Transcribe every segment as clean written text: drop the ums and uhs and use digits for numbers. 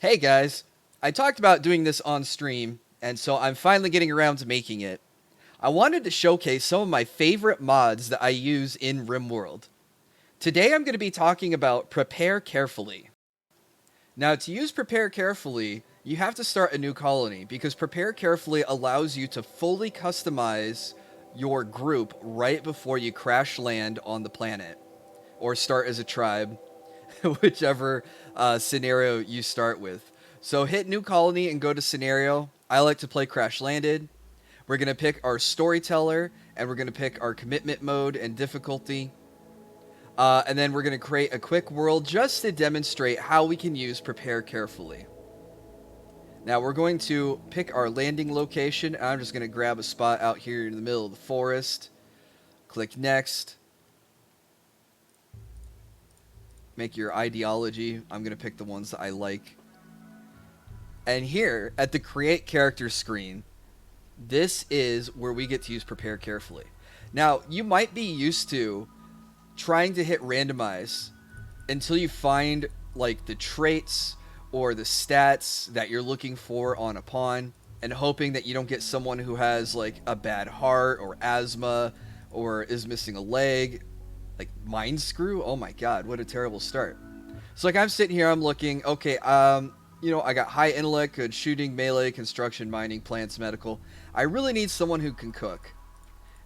Hey guys, I talked about doing this on stream, and so I'm finally getting around to making it. I wanted to showcase some of my favorite mods that I use in RimWorld. Today I'm going to be talking about Prepare Carefully. Now, to use Prepare Carefully, you have to start a new colony because Prepare Carefully allows you to fully customize your group right before you crash land on the planet or start as a tribe, whichever scenario you start with. So hit new colony and go to scenario. I like to play crash landed. We're going to pick our storyteller and we're going to pick our commitment mode and difficulty. And then we're going to create a quick world just to demonstrate how we can use Prepare Carefully. Now we're going to pick our landing location. I'm just going to grab a spot out here in the middle of the forest. Click next. Make your ideology. I'm going to pick the ones that I like. And here at the Create Character screen, this is where we get to use Prepare Carefully. Now, you might be used to trying to hit randomize until you find like the traits or the stats that you're looking for on a pawn and hoping that you don't get someone who has like a bad heart or asthma or is missing a leg. Like Mind Screw? Oh my god, what a terrible start. So like I'm sitting here, I'm looking, okay, I got high intellect, good shooting, melee, construction, mining, plants, medical. I really need someone who can cook.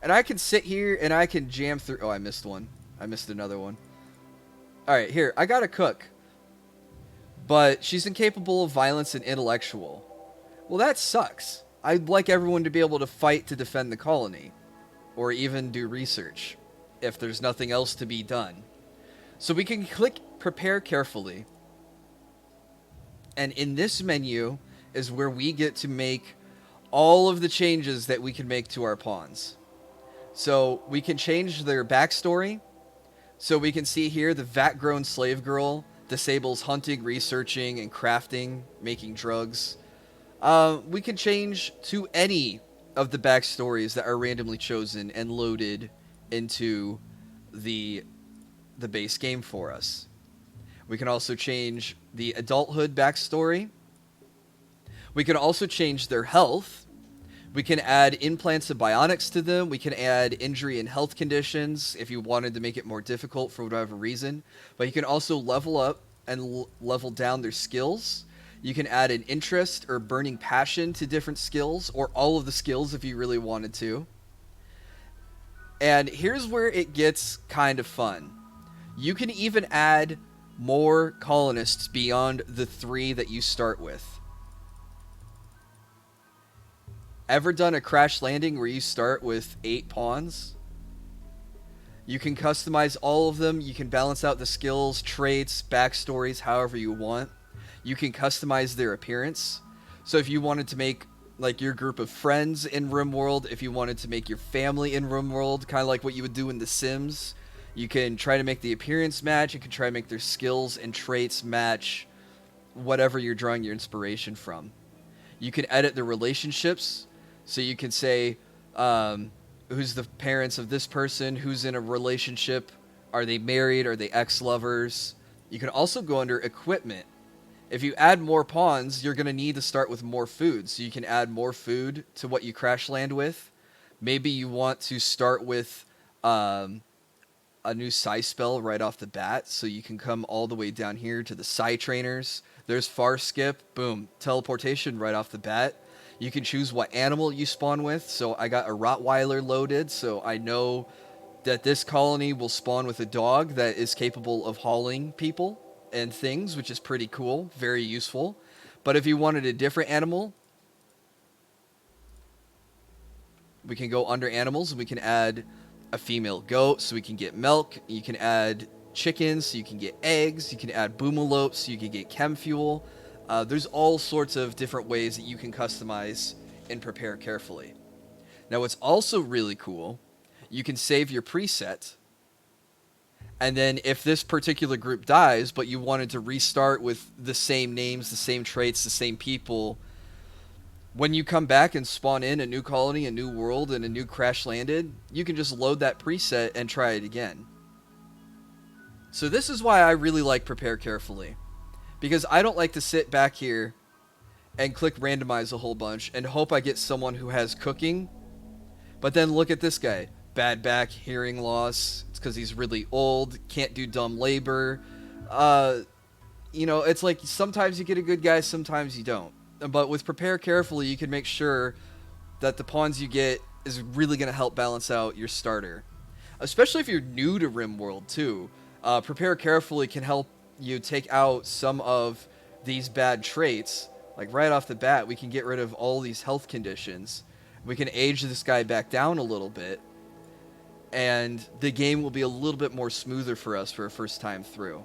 And I can sit here and I can jam through. Oh, I missed one. I missed another one. Alright, here, I got a cook. But she's incapable of violence and intellectual. Well, that sucks. I'd like everyone to be able to fight to defend the colony. Or even do research, if there's nothing else to be done. So we can click Prepare Carefully. And in this menu is where we get to make all of the changes that we can make to our pawns. So we can change their backstory. So we can see here the vat-grown slave girl disables hunting, researching, and crafting, making drugs. We can change to any of the backstories that are randomly chosen and loaded into the base game for us. We can also change the adulthood backstory. We can also change their health. We can add implants of bionics to them. We can add injury and health conditions if you wanted to make it more difficult for whatever reason. But you can also level up and level down their skills. You can add an interest or burning passion to different skills, or all of the skills if you really wanted to. And here's where it gets kind of fun. You can even add more colonists beyond the 3 that you start with. Ever done a crash landing where you start with 8 pawns? You can customize all of them. You can balance out the skills, traits, backstories, however you want. You can customize their appearance. So if you wanted to make like your group of friends in RimWorld, if you wanted to make your family in RimWorld, kind of like what you would do in The Sims, you can try to make the appearance match. You can try to make their skills and traits match whatever you're drawing your inspiration from. You can edit the relationships. So you can say, who's the parents of this person? Who's in a relationship? Are they married? Are they ex-lovers? You can also go under equipment. If you add more pawns, you're going to need to start with more food. So you can add more food to what you crash land with. Maybe you want to start with a new Psi spell right off the bat. So you can come all the way down here to the Psi trainers. There's Far Skip. Boom. Teleportation right off the bat. You can choose what animal you spawn with. So I got a Rottweiler loaded. So I know that this colony will spawn with a dog that is capable of hauling people and things, which is pretty cool. Very useful. But if you wanted a different animal, we can go under animals and we can add a female goat so we can get milk. You can add chickens so you can get eggs. You can add boomalopes so you can get chem fuel. There's all sorts of different ways that you can customize and prepare carefully. Now what's also really cool, you can save your preset, and then if this particular group dies but you wanted to restart with the same names, the same traits, the same people, when you come back and spawn in a new colony, a new world, and a new crash landed, you can just load that preset and try it again. So this is why I really like Prepare Carefully. Because I don't like to sit back here and click randomize a whole bunch and hope I get someone who has cooking. But then look at this guy. Bad back, hearing loss. It's because he's really old, can't do dumb labor. It's like sometimes you get a good guy, sometimes you don't. But with Prepare Carefully, you can make sure that the pawns you get is really going to help balance out your starter. Especially if you're new to RimWorld, too. Prepare Carefully can help you take out some of these bad traits. Like right off the bat, we can get rid of all these health conditions. We can age this guy back down a little bit. And the game will be a little bit more smoother for us for a first time through.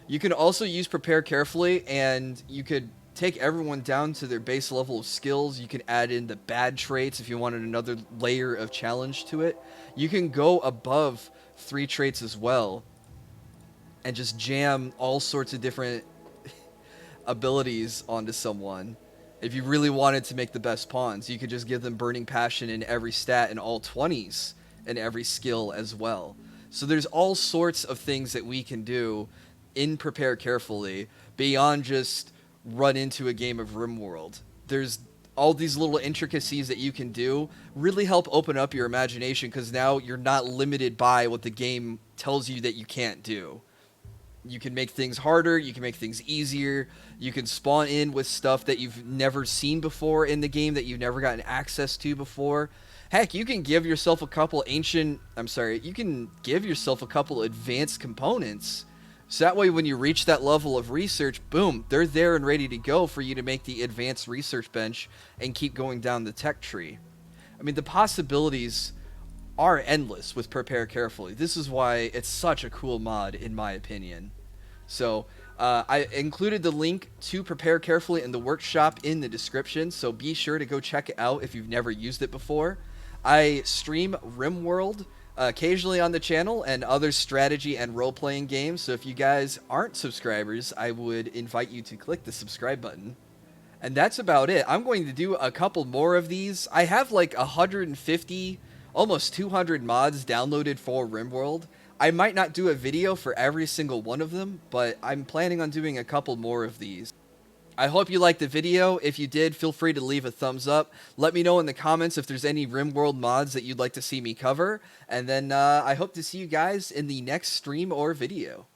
You can also use Prepare Carefully, and you could take everyone down to their base level of skills. You can add in the bad traits if you wanted another layer of challenge to it. You can go above 3 traits as well and just jam all sorts of different abilities onto someone. If you really wanted to make the best pawns, you could just give them Burning Passion in every stat and all 20s in every skill as well. So there's all sorts of things that we can do in Prepare Carefully beyond just run into a game of RimWorld. There's all these little intricacies that you can do really help open up your imagination, because now you're not limited by what the game tells you that you can't do. You can make things harder, you can make things easier, you can spawn in with stuff that you've never seen before in the game, that you've never gotten access to before. Heck, you can give yourself a couple advanced components. So that way when you reach that level of research, boom, they're there and ready to go for you to make the advanced research bench and keep going down the tech tree. I mean, the possibilities are endless with Prepare Carefully. This is why it's such a cool mod, in my opinion. So I included the link to Prepare Carefully in the workshop in the description, so be sure to go check it out if you've never used it before. I stream RimWorld occasionally on the channel and other strategy and role-playing games, so if you guys aren't subscribers, I would invite you to click the subscribe button. And that's about it. I'm going to do a couple more of these. I have like 150, almost 200 mods downloaded for RimWorld. I might not do a video for every single one of them, but I'm planning on doing a couple more of these. I hope you liked the video. If you did, feel free to leave a thumbs up. Let me know in the comments if there's any RimWorld mods that you'd like to see me cover. And then I hope to see you guys in the next stream or video.